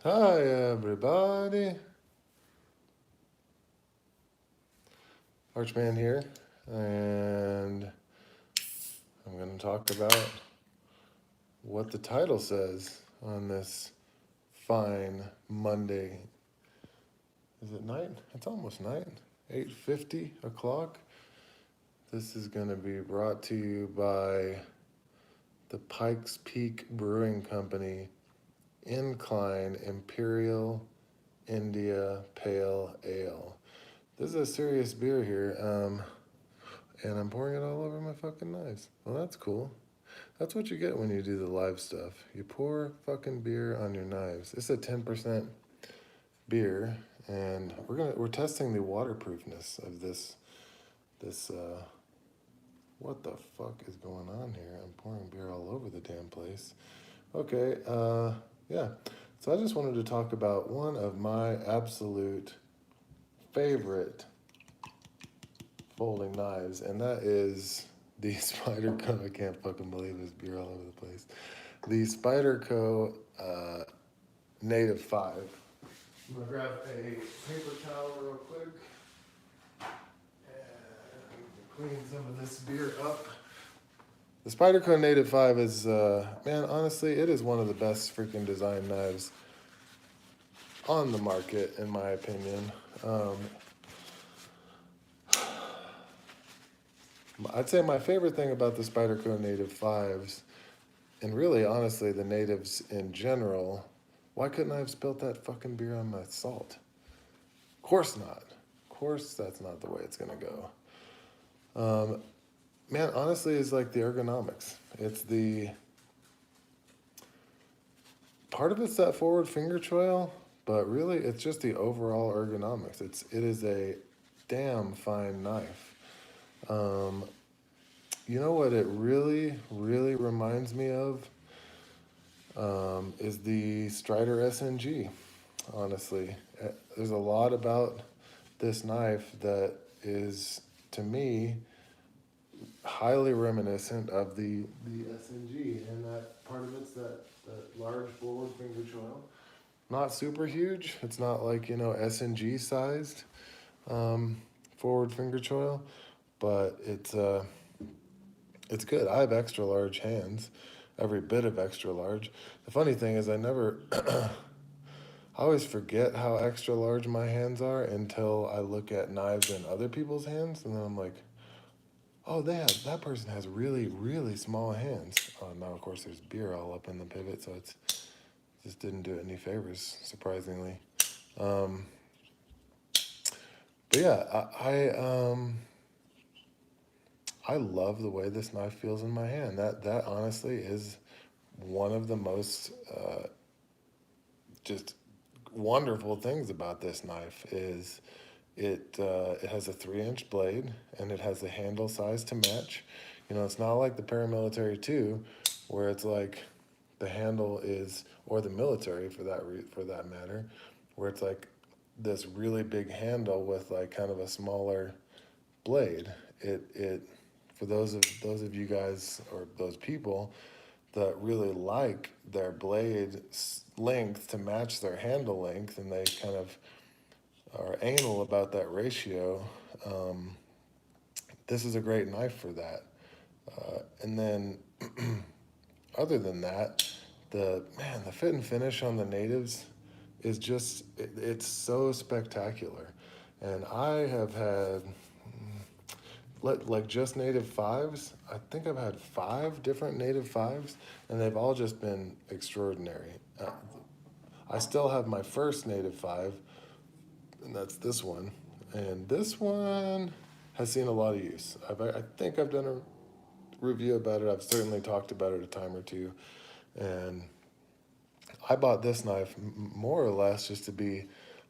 Hi, everybody. Archman here, and I'm going to talk about what the title says on this fine Monday. Is it night? It's almost night. 8:50 o'clock. This is going to be brought to you by the Pikes Peak Brewing Company Incline Imperial India Pale Ale. This is a serious beer here. And I'm pouring it all over my fucking knives. Well, that's cool. That's what you get when you do the live stuff. You pour fucking beer on your knives. It's a 10% beer, and we're testing the waterproofness of this. What the fuck is going on here? I'm pouring beer all over the damn place. Okay, yeah. So I just wanted to talk about one of my absolute favorite folding knives, and that is the Spyderco. I can't fucking believe this beer all over the place. The Spyderco Native 5. I'm gonna grab a paper towel real quick and clean some of this beer up. The Spyderco Native 5 is, man, honestly, it is one of the best freaking design knives on the market, in my opinion. I'd say my favorite thing about the Spyderco Native 5s, and really, honestly, the natives in general, why couldn't I have spilt that fucking beer on my salt? Of course not. Of course, that's not the way it's gonna go. Man, honestly, it's like the ergonomics. It's the part of it's that forward finger choil, but really, it's just the overall ergonomics. It is a damn fine knife. You know what it really, really reminds me of is the Strider SNG. Honestly, there's a lot about this knife that is, to me, highly reminiscent of the SNG, and that part of it's that large forward finger choil. Not super huge. It's not like SNG sized forward finger choil, but it's good. I have extra large hands, every bit of extra large. The funny thing is, I always forget how extra large my hands are until I look at knives in other people's hands, and then I'm like, oh, that person has really, really small hands. Now, of course, there's beer all up in the pivot, so it's just didn't do it any favors, surprisingly. Um, but yeah, I love the way this knife feels in my hand. That honestly is one of the most just wonderful things about this knife is it has a 3-inch blade and it has the handle size to match. It's not like the paramilitary 2, where it's like the handle is, or the military for that matter, where it's like this really big handle with like kind of a smaller blade. It for those of you guys or those people that really like their blade length to match their handle length, and they kind of are anal about that ratio. Um, this is a great knife for that. And then, other than that, the fit and finish on the natives is just it's so spectacular. And I have had like just native 5s. I think I've had 5 different native 5s, and they've all just been extraordinary. I still have my first native 5, and that's this one. And this one has seen a lot of use. I think I've done a review about it. I've certainly talked about it a time or two. And I bought this knife more or less just to be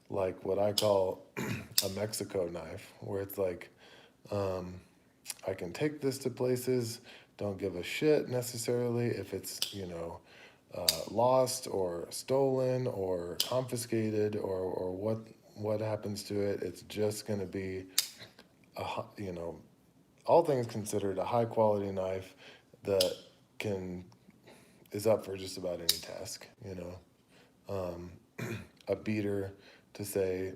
like what I call a Mexico knife, where it's like I can take this to places, don't give a shit necessarily if it's, lost or stolen or confiscated or what happens to it. It's just going to be all things considered, a high quality knife that can is up for just about any task. a beater to say,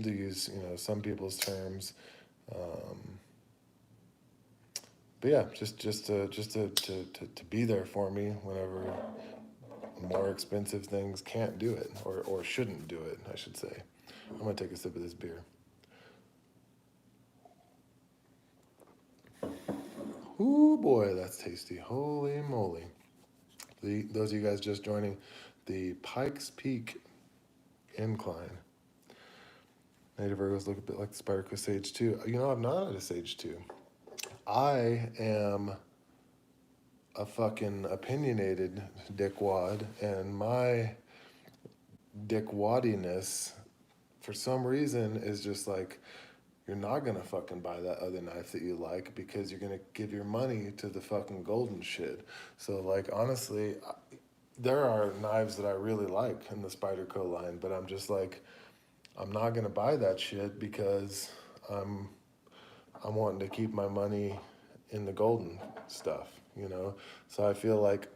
to use, some people's terms. Um, but yeah, just to be there for me whenever more expensive things can't do it, or shouldn't do it, I should say. I'm gonna take a sip of this beer. Ooh boy, that's tasty. Holy moly. Those of you guys just joining, the Pikes Peak incline. Native Virgos look a bit like the Spyderco Sage 2. I'm not at a Sage 2. I am a fucking opinionated dickwad, and my dickwaddiness, for some reason, is just like, you're not gonna fucking buy that other knife that you like because you're gonna give your money to the fucking golden shit. So, like, honestly, there are knives that I really like in the Spyderco line, but I'm just like, I'm not gonna buy that shit because I'm I'm wanting to keep my money in the golden stuff. So I feel like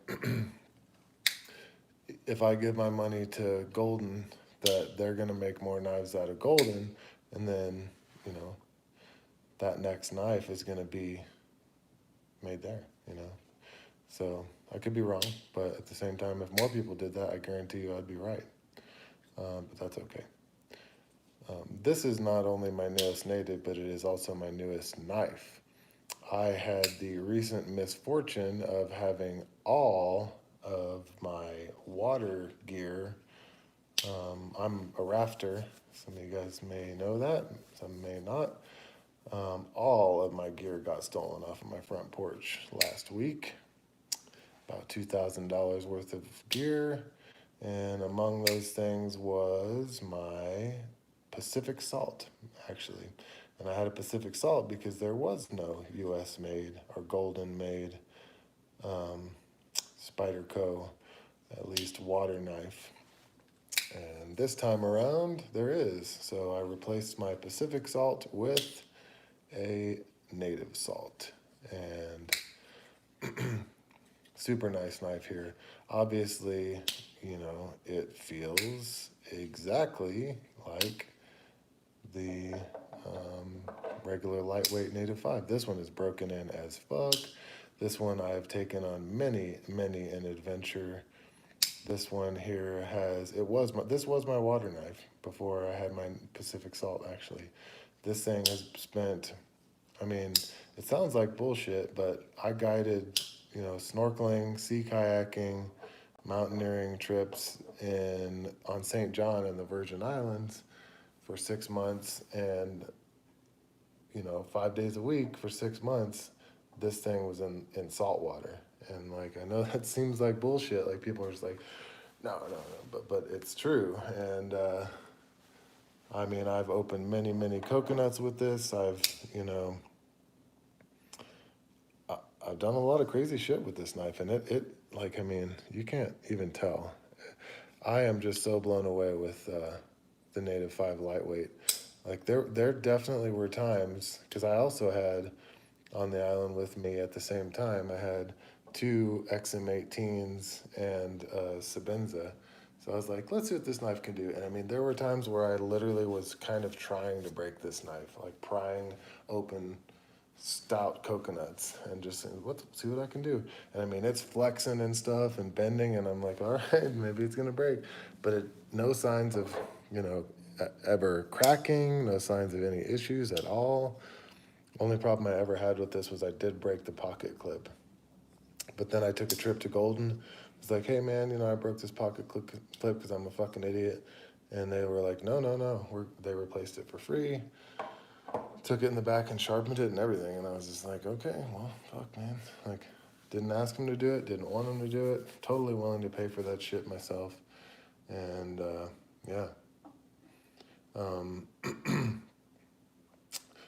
if I give my money to golden, that they're gonna make more knives out of golden, and then you know that next knife is gonna be made there. So I could be wrong, but at the same time, if more people did that, I guarantee you I'd be right. But that's okay. This is not only my newest native, but it is also my newest knife. I had the recent misfortune of having all of my water gear. I'm a rafter. Some of you guys may know that, some may not. All of my gear got stolen off of my front porch last week. About $2,000 worth of gear. And among those things was my Pacific Salt, actually. And I had a Pacific Salt because there was no US made or golden made Spyderco, at least water knife. And this time around, there is. So I replaced my Pacific Salt with a native salt. And super nice knife here. Obviously, it feels exactly like the regular lightweight Native 5. This one is broken in as fuck. This one I've taken on many, many an adventure. This one here this was my water knife before I had my Pacific Salt, actually. This thing has spent, I mean, it sounds like bullshit, but I guided, snorkeling, sea kayaking, mountaineering trips on St. John in the Virgin Islands for 6 months, and 5 days a week for 6 months. This thing was in salt water, and like, I know that seems like bullshit. Like, people are just like, no, no, no, but it's true. And I mean, I've opened many, many coconuts with this. I've done a lot of crazy shit with this knife, and it like, I mean, you can't even tell. I am just so blown away with the Native 5 lightweight. Like, there definitely were times, because I also had on the island with me at the same time, I had two XM18s and Sabenza. So I was like, let's see what this knife can do. And I mean, there were times where I literally was kind of trying to break this knife, like prying open stout coconuts and just saying, see what I can do. And I mean, it's flexing and stuff and bending, and I'm like, all right, maybe it's gonna break. But no signs of, ever cracking, no signs of any issues at all. Only problem I ever had with this was I did break the pocket clip. But then I took a trip to Golden. It's like, hey man, I broke this pocket clip because I'm a fucking idiot. And they were like, no, no, no. They replaced it for free. Took it in the back and sharpened it and everything. And I was just like, okay, well, fuck, man. Like, didn't ask him to do it, didn't want him to do it. Totally willing to pay for that shit myself. And yeah.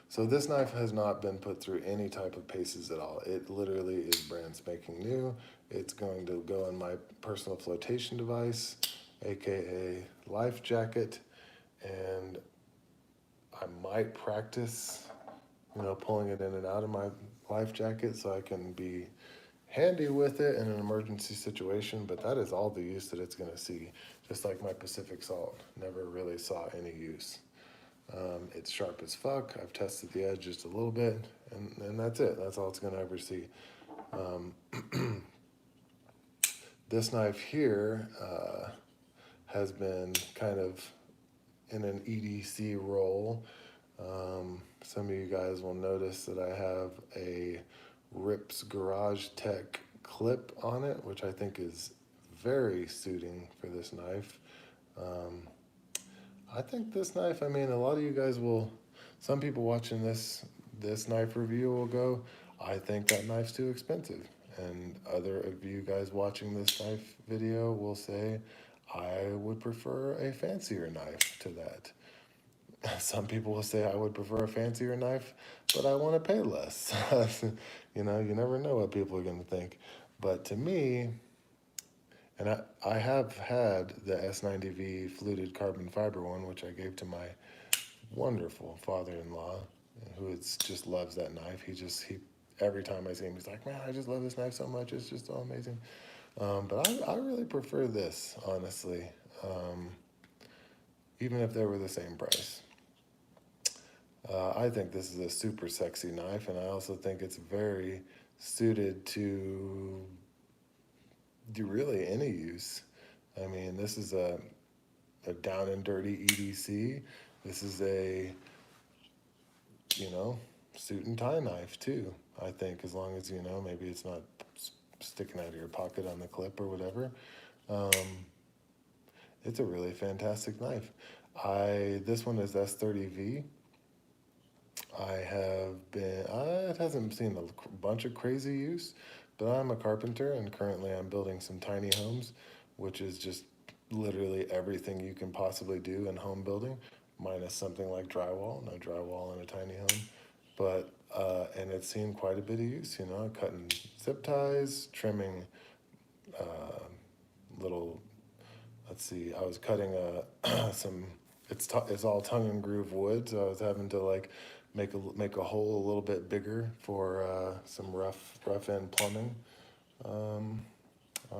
So this knife has not been put through any type of paces at all. It literally is brand spanking new. It's going to go in my personal flotation device, aka life jacket, and I might practice, pulling it in and out of my life jacket so I can be handy with it in an emergency situation, but that is all the use that it's going to see. Just like my Pacific Salt, never really saw any use. It's sharp as fuck. I've tested the edge just a little bit, and that's it. That's all it's going to ever see. This knife here has been kind of in an EDC role. Some of you guys will notice that I have a Rips Garage Tech clip on it, which I think is very suiting for this knife. I think this knife, I mean, a lot of you guys will, some people watching this knife review will go, I think that knife's too expensive. And other of you guys watching this knife video will say, I would prefer a fancier knife to that. Some people will say I would prefer a fancier knife, but I want to pay less. You know, you never know what people are going to think. But to me, and I have had the S90V fluted carbon fiber one, which I gave to my wonderful father-in-law, who just loves that knife. He every time I see him, he's like, man, I just love this knife so much. It's just so amazing. But I really prefer this, honestly, even if they were the same price. I think this is a super sexy knife, and I also think it's very suited to do really any use. I mean, this is a down and dirty EDC. This is a, you know, suit and tie knife too. I think as long as, you know, maybe it's not sticking out of your pocket on the clip or whatever. It's a really fantastic knife. This one is S30V. It hasn't seen a bunch of crazy use, but I'm a carpenter and currently I'm building some tiny homes, which is just literally everything you can possibly do in home building, minus something like drywall. No drywall in a tiny home. But, and it's seen quite a bit of use, you know, cutting zip ties, trimming little, let's see, I was cutting it's all tongue and groove wood, so I was having to like make a hole a little bit bigger for some rough end plumbing on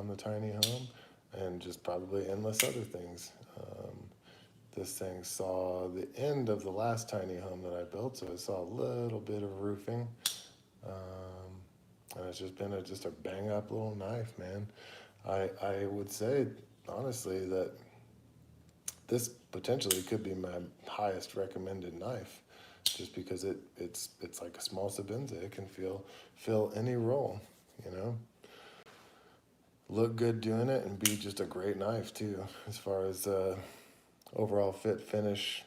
the tiny home, and just probably endless other things. This thing saw the end of the last tiny home that I built, so it saw a little bit of roofing, and it's just been just a bang up little knife, man. I would say honestly that this potentially could be my highest recommended knife, just because it's like a small Sabenza. It can fill any role, you know. Look good doing it and be just a great knife too, as far as overall fit, finish.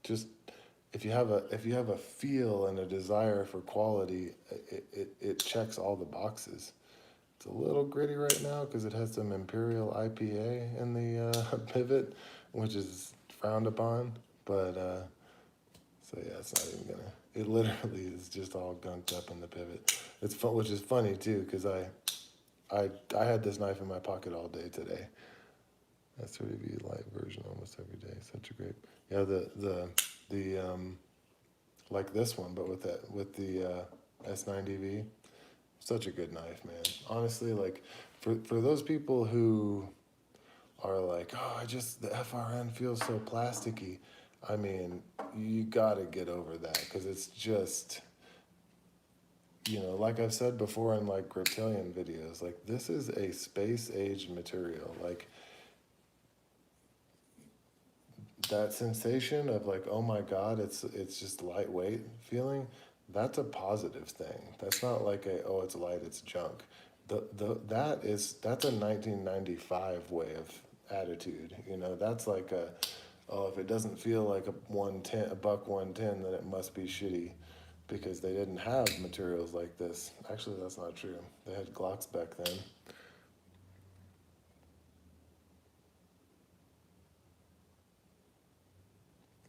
Just if you have a feel and a desire for quality, it checks all the boxes. It's a little gritty right now because it has some Imperial IPA in the pivot, which is frowned upon. But so yeah, it's not even gonna. It literally is just all gunked up in the pivot. It's fun, which is funny too, because I had this knife in my pocket all day today. S30V light version almost every day. Such a great. Yeah, the like this one, but with the S90V. Such a good knife, man. Honestly, like for those people who are like, oh, the FRN feels so plasticky. I mean, you gotta get over that because it's just, you know, like I've said before in like reptilian videos, like this is a space-age material. Like that sensation of like, oh my God, it's just lightweight feeling. That's a positive thing. That's not like oh, it's light, it's junk. That's a 1995 way of attitude. You know, that's like oh, if it doesn't feel like a buck 110, then it must be shitty, because they didn't have materials like this. Actually, that's not true. They had Glocks back then.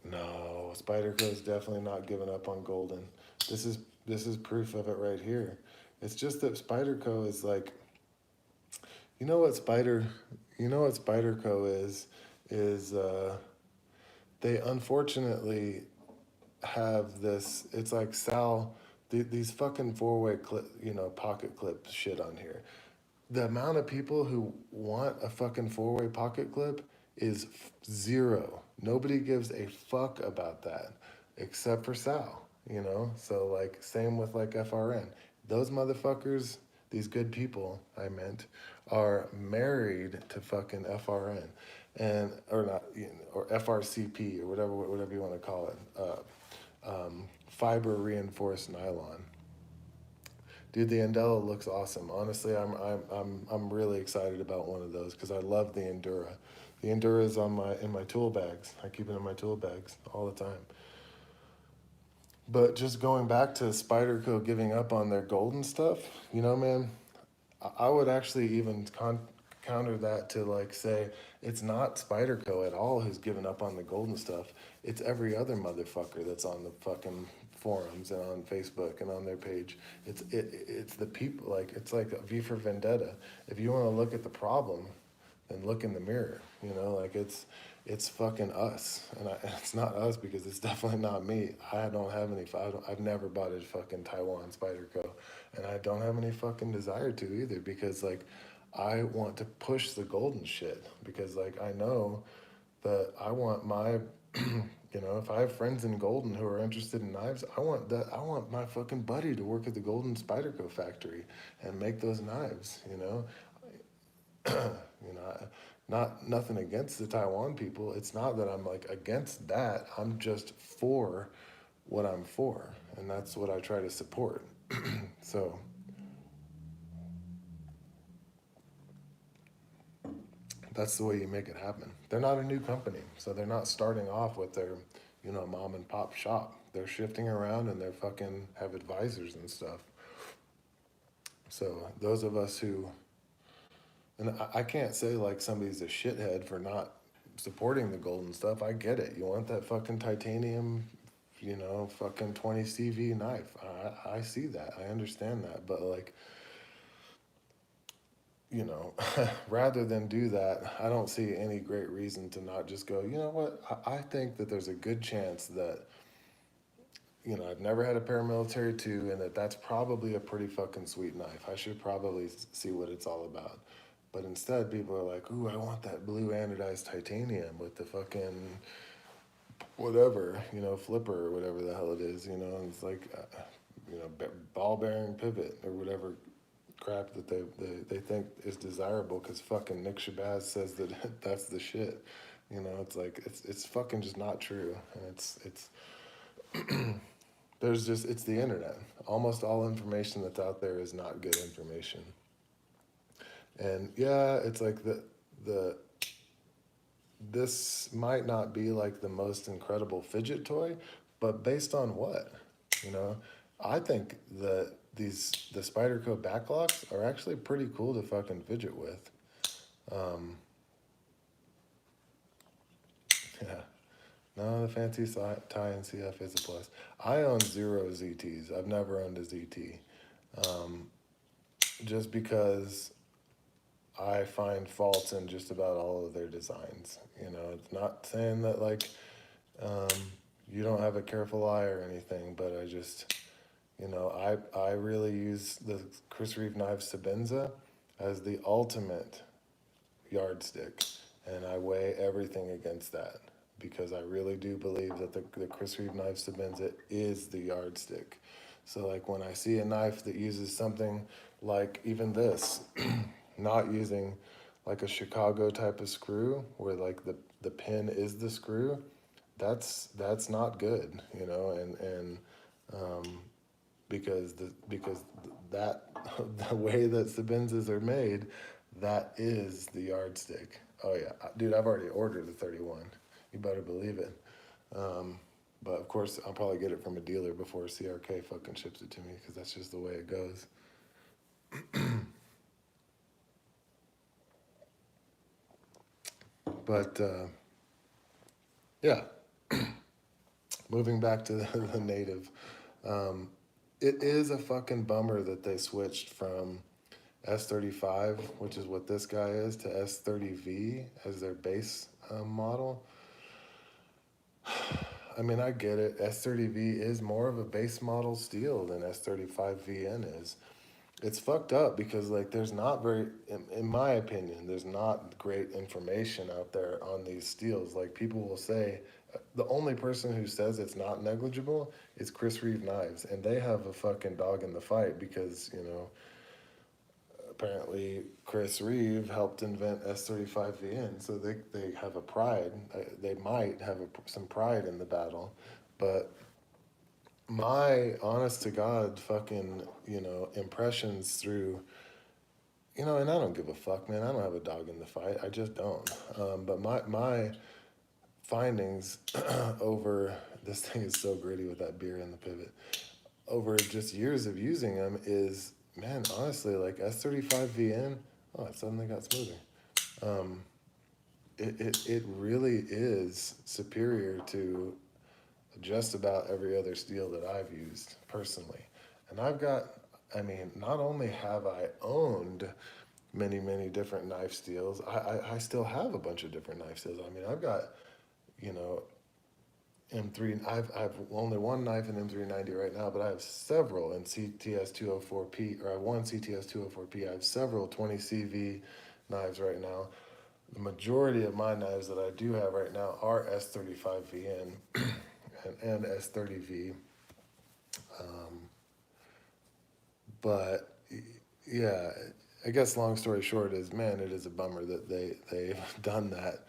No, Spyderco is definitely not giving up on Golden. This is proof of it right here. It's just that Spyderco is like, you know what Spyderco is they unfortunately have this. It's like Sal. these fucking four-way clip, pocket clip shit on here. The amount of people who want a fucking four-way pocket clip is zero. Nobody gives a fuck about that except for Sal, So like same with like FRN. Those motherfuckers, these good people, I meant, are married to fucking FRN and or not, or FRCP or whatever you want to call it. Fiber reinforced nylon. Dude, the Andela looks awesome. Honestly, I'm really excited about one of those because I love the Endura. The Endura is in my tool bags. I keep it in my tool bags all the time. But just going back to Spyderco giving up on their golden stuff, man, I would actually even counter that to like say it's not Spyderco at all who's given up on the golden stuff. It's every other motherfucker that's on the fucking forums and on Facebook and on their page. It's the people, like it's like a V for Vendetta. If you want to look at the problem, then look in the mirror. Like it's fucking us, and it's not us because it's definitely not me. I don't have any. I've never bought a fucking Taiwan Spyderco, and I don't have any fucking desire to either because like I want to push the golden shit because like I know that I want my if I have friends in Golden who are interested in knives, I want my fucking buddy to work at the Golden Spyderco factory and make those knives, not nothing against the Taiwan people. It's not that I'm like against that. I'm just for what I'm for, and that's what I try to support. So that's the way you make it happen. They're not a new company, so they're not starting off with their, mom and pop shop. They're shifting around and they're fucking have advisors and stuff. So those of us who, and I can't say like somebody's a shithead for not supporting the golden stuff. I get it. You want that fucking titanium, fucking 20 CV knife. I see that. I understand that. But like, rather than do that, I don't see any great reason to not just go, you know what? I think that there's a good chance that, I've never had a paramilitary 2 and that's probably a pretty fucking sweet knife. I should probably see what it's all about. But instead, people are like, ooh, I want that blue anodized titanium with the fucking whatever, flipper or whatever the hell it is, and it's like, ball bearing pivot or whatever crap that they think is desirable because fucking Nick Shabazz says that that's the shit. It's like it's fucking just not true, and it's there's just it's the internet. Almost all information that's out there is not good information. And yeah, it's like the this might not be like the most incredible fidget toy, but based on what? I think that the Spyderco backlocks are actually pretty cool to fucking fidget with. Yeah. No, the fancy tie and CF is a plus. I own 0 ZTs. I've never owned a ZT. Just because I find faults in just about all of their designs. It's not saying that like you don't have a careful eye or anything, but I just, I really use the Chris Reeve Knives Sabenza as the ultimate yardstick, and I weigh everything against that because I really do believe that the Chris Reeve Knives Sabenza is the yardstick. So like when I see a knife that uses something like even this, not using like a Chicago type of screw where like the pin is the screw, that's not good, and because that the way that Sabenzas are made, that is the yardstick. Oh yeah, dude, I've already ordered the 31. You better believe it. But of course, I'll probably get it from a dealer before CRK fucking ships it to me because that's just the way it goes. But yeah, moving back to the native, it is a fucking bummer that they switched from S35, which is what this guy is, to S30V as their base model. I mean, I get it. S30V is more of a base model steel than S35VN is. It's fucked up because like there's not very, in my opinion, there's not great information out there on these steels. Like people will say, the only person who says it's not negligible is Chris Reeve Knives, and they have a fucking dog in the fight because apparently Chris Reeve helped invent S35VN, so they have a pride. They might have some pride in the battle, but my honest to God fucking impressions through and I don't give a fuck, man. I don't have a dog in the fight. I just don't. But my findings over this thing is so gritty with that beer in the pivot over just years of using them is, man, honestly, like S35VN. Oh, it suddenly got smoother. Um, it really is superior to just about every other steel that I've used personally. And I mean, not only have I owned many, many different knife steels, I still have a bunch of different knife steels. I mean, I've got, you know, M3, I've only one knife in M390 right now, but I have several in CTS 204P, or I have one CTS 204P. I have several 20CV knives right now. The majority of my knives that I do have right now are S35VN and S30V. Um, but yeah, I guess long story short is, man, it is a bummer that they've done that,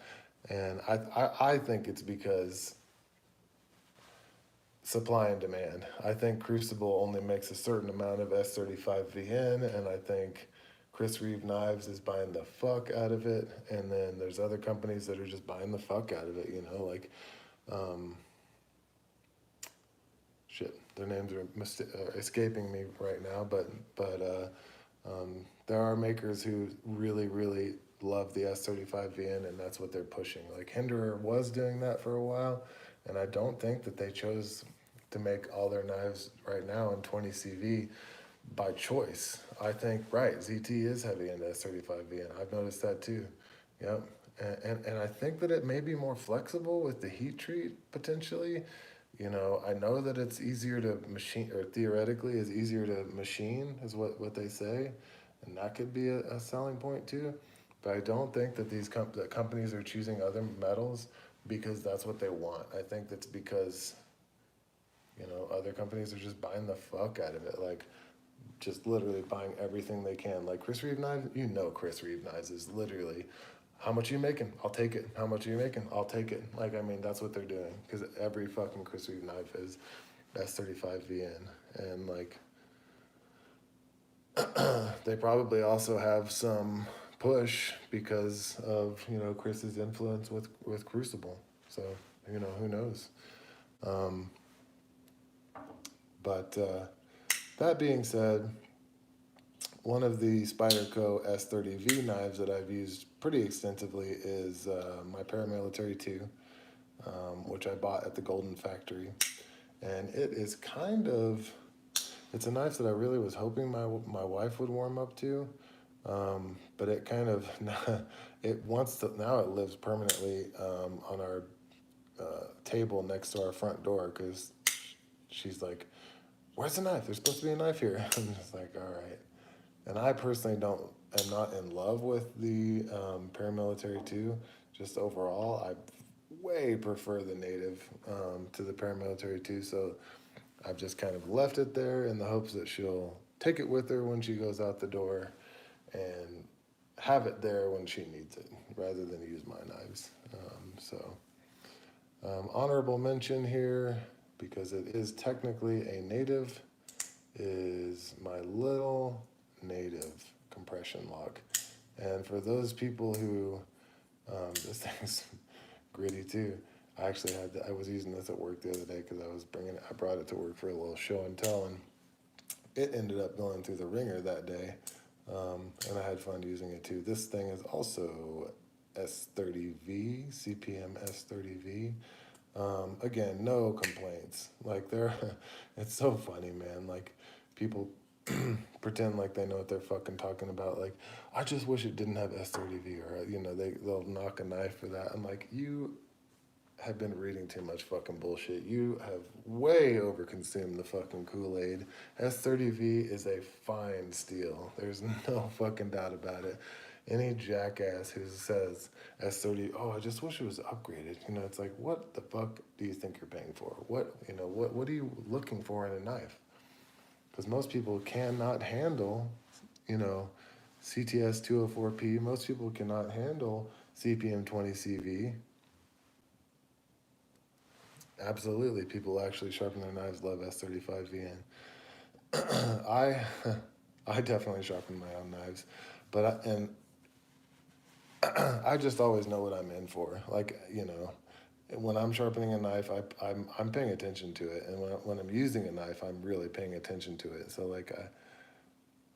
and I think it's because supply and demand. I think Crucible only makes a certain amount of S35VN, and I think Chris Reeve Knives is buying the fuck out of it, and then there's other companies that are just buying the fuck out of it. Like um, shit, their names are escaping me right now, but there are makers who really, really love the S35VN, and that's what they're pushing. Like Hinderer was doing that for a while, and I don't think that they chose to make all their knives right now in 20CV by choice. I think, right, ZT is heavy into S35VN. I've noticed that too. Yep. And I think that it may be more flexible with the heat treat potentially. I know that it's easier to machine, or theoretically is easier to machine, is what they say, and that could be a selling point too. But I don't think that that companies are choosing other metals because that's what they want. I think that's because other companies are just buying the fuck out of it, like just literally buying everything they can. Like Chris Reeve Knives, Chris Reeve Knives is literally, how much are you making? I'll take it. How much are you making? I'll take it. Like, I mean, that's what they're doing. Because every fucking Chris Reeve knife is S35VN. And, like, they probably also have some push because of, Chris's influence with Crucible. So, who knows? Um, but that being said, one of the Spyderco S30V knives that I've used pretty extensively is my Paramilitary 2, which I bought at the Golden Factory. And it is it's a knife that I really was hoping my wife would warm up to, but it kind of, now it lives permanently on our table next to our front door because she's like, where's the knife? There's supposed to be a knife here. I'm just like, all right. And I personally am not in love with the Paramilitary 2. Just overall, I way prefer the native to the Paramilitary 2. So I've just kind of left it there in the hopes that she'll take it with her when she goes out the door and have it there when she needs it rather than use my knives. Honorable mention here, because it is technically a native, is my little native compression lock. And for those people who, this thing's gritty too. I was using this at work the other day because I brought it to work for a little show and tell, and it ended up going through the ringer that day. And I had fun using it too. This thing is also S30V, CPM S30V. Again, no complaints. Like it's so funny, man. Like people pretend like they know what they're fucking talking about. Like, I just wish it didn't have S30V, or they'll knock a knife for that. I'm like, you have been reading too much fucking bullshit. You have way overconsumed the fucking Kool-Aid. S30V is a fine steel. There's no fucking doubt about it. Any jackass who says S30, oh, I just wish it was upgraded. You know, it's like, what the fuck do you think you're paying for? What are you looking for in a knife? Because most people cannot handle, you know, CTS 204P. Most people cannot handle CPM 20CV. Absolutely, people actually sharpen their knives love S35VN. I I definitely sharpen my own knives, but I just always know what I'm in for. Like, you know, when I'm sharpening a knife, I'm paying attention to it, and when I'm using a knife, I'm really paying attention to it. So like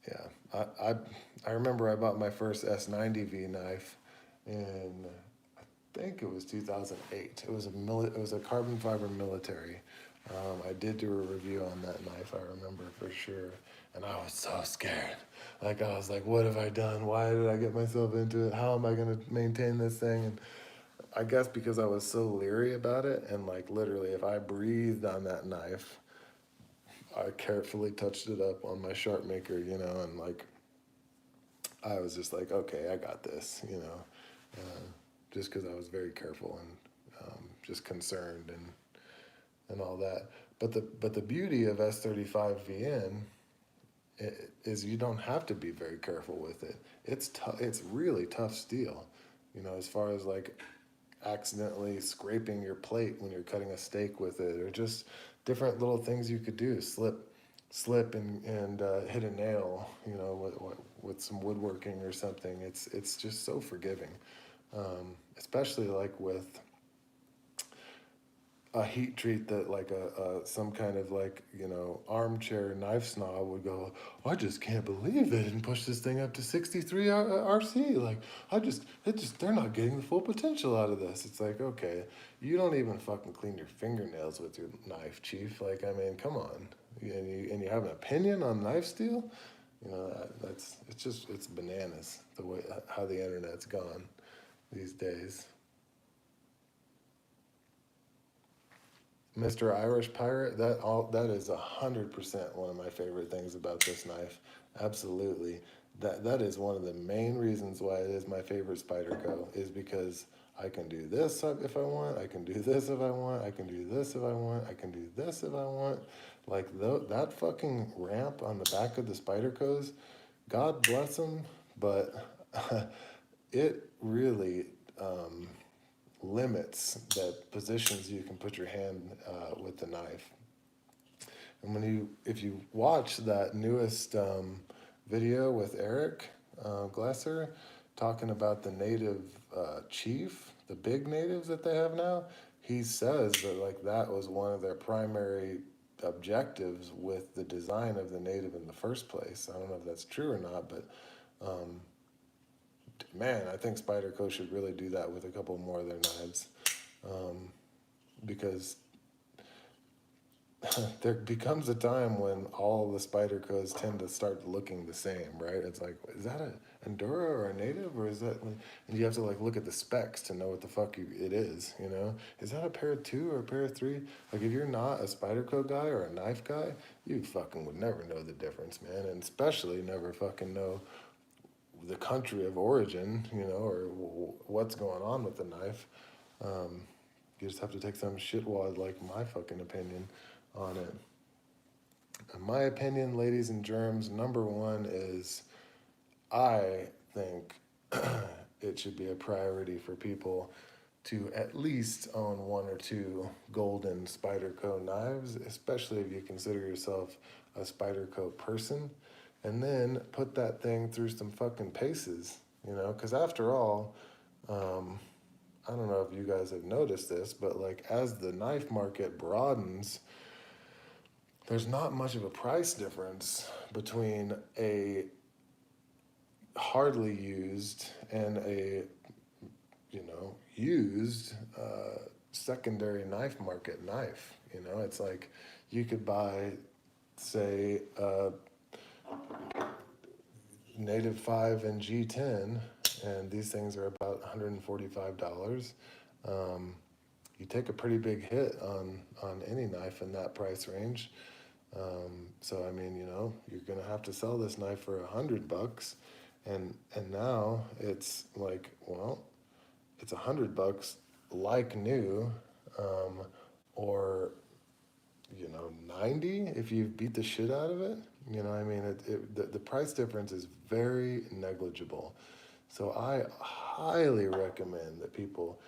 yeah, I remember I bought my first S90V knife in, I think it was 2008. It was a carbon fiber military. I did do a review on that knife, I remember for sure, and I was so scared. Like I was like, what have I done? Why did I get myself into it? How am I gonna maintain this thing? And I guess because I was so leery about it, and like literally, if I breathed on that knife, I carefully touched it up on my sharp maker, you know, and like I was just like, okay, I got this, you know, just because I was very careful and just concerned and all that. But the beauty of S35VN is you don't have to be very careful with it. It's tough. It's really tough steel, you know, as far as like accidentally scraping your plate when you're cutting a steak with it, or just different little things you could do. Slip and hit a nail, you know, with some woodworking or something. It's just so forgiving, especially like with a heat treat that like a some kind of like, you know, armchair knife snob would go, I just can't believe they didn't push this thing up to 63 RC. Like they're not getting the full potential out of this. It's like, okay, you don't even fucking clean your fingernails with your knife, chief. Like, I mean, come on. And you have an opinion on knife steel? You know, it's bananas the way how the internet's gone these days. Mr. Irish Pirate, that is 100% one of my favorite things about this knife. Absolutely. That is one of the main reasons why it is my favorite Spyderco, is because I can do this if I want, I can do this if I want, I can do this if I want, I can do this if I want. Like that fucking ramp on the back of the Spydercos, God bless them, but it really limits the positions you can put your hand with the knife. And if you watch that newest video with Eric Glesser talking about the native chief, the big natives that they have now, he says that like that was one of their primary objectives with the design of the native in the first place. I don't know if that's true or not, but um, man, I think Spyderco should really do that with a couple more of their knives, because there becomes a time when all the Spydercos tend to start looking the same, right? It's like, is that an Endura or a native, or is that? And you have to like look at the specs to know what the fuck it is. You know, is that a pair of 2 or a pair of 3? Like, if you're not a Spyderco guy or a knife guy, you fucking would never know the difference, man, and especially never fucking know the country of origin, you know, or what's going on with the knife. Um, you just have to take some shitwad like my fucking opinion on it. In my opinion, ladies and germs, number one is I think it should be a priority for people to at least own 1 or 2 golden Spyderco knives, especially if you consider yourself a Spyderco person, and then put that thing through some fucking paces, you know, because after all, um, I don't know if you guys have noticed this, but like as the knife market broadens, there's not much of a price difference between a hardly used and a, you know, used secondary knife market knife. You know, it's like you could buy, say, Native 5 and G10, and these things are about $145. Um, you take a pretty big hit on any knife in that price range. So I mean, you know, you're gonna have to sell this knife for $100, and now it's like, well, it's $100 like new, um, or you know, 90 if you beat the shit out of it. You know, I mean, the price difference is very negligible. So I highly recommend that people,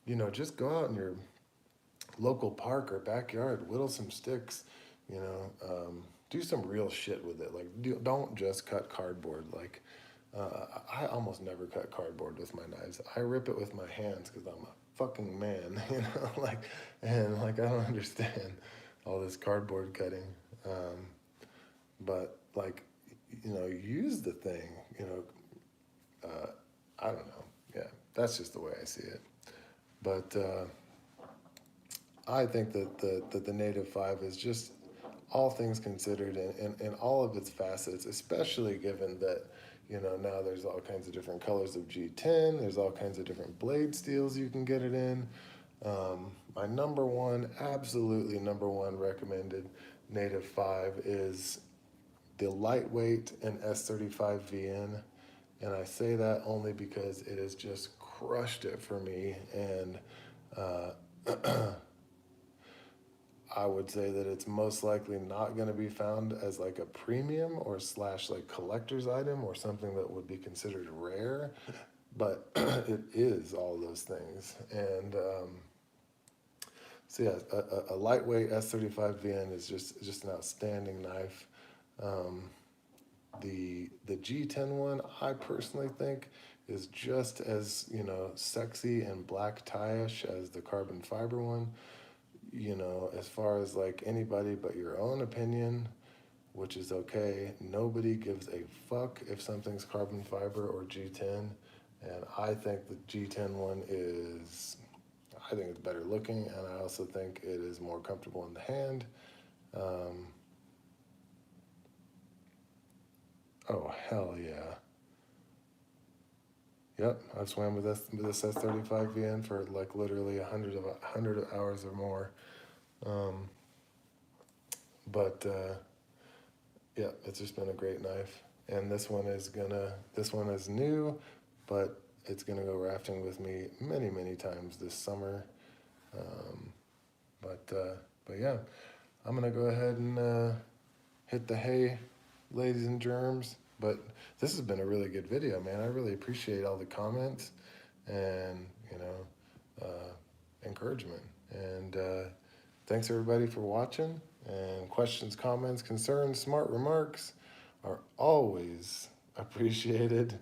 you know, just go out in your local park or backyard, whittle some sticks, you know, do some real shit with it. Like, don't just cut cardboard. Like, I almost never cut cardboard with my knives. I rip it with my hands because I'm a fucking man, you know, like, and like, I don't understand all this cardboard cutting. But like, you know, use the thing, you know, I don't know. Yeah, that's just the way I see it. But I think that the Native 5 is just, all things considered, in all of its facets, especially given that, you know, now there's all kinds of different colors of G10, there's all kinds of different blade steels you can get it in. My number one, absolutely number one recommended Native 5 is the lightweight and S35 VN. And I say that only because it has just crushed it for me. And uh, I would say that it's most likely not going to be found as like a premium or slash like collector's item or something that would be considered rare, but it is all those things. And so yeah, a lightweight S35 VN is just an outstanding knife. Um, the G10 one, I personally think, is just as, you know, sexy and black tie-ish as the carbon fiber one. You know, as far as like anybody but your own opinion, which is okay. Nobody gives a fuck if something's carbon fiber or G10. And I think the G10 one is, I think it's better looking, and I also think it is more comfortable in the hand. Um, oh, hell yeah. Yep, I've swam with this S35 VN for like literally 100 hours or more. Um, but yeah, it's just been a great knife. And this one is new, but it's gonna go rafting with me many, many times this summer. Um, but yeah, I'm gonna go ahead and hit the hay, ladies and germs. But this has been a really good video, man. I really appreciate all the comments and, you know, encouragement. And thanks everybody for watching. And questions, comments, concerns, smart remarks are always appreciated.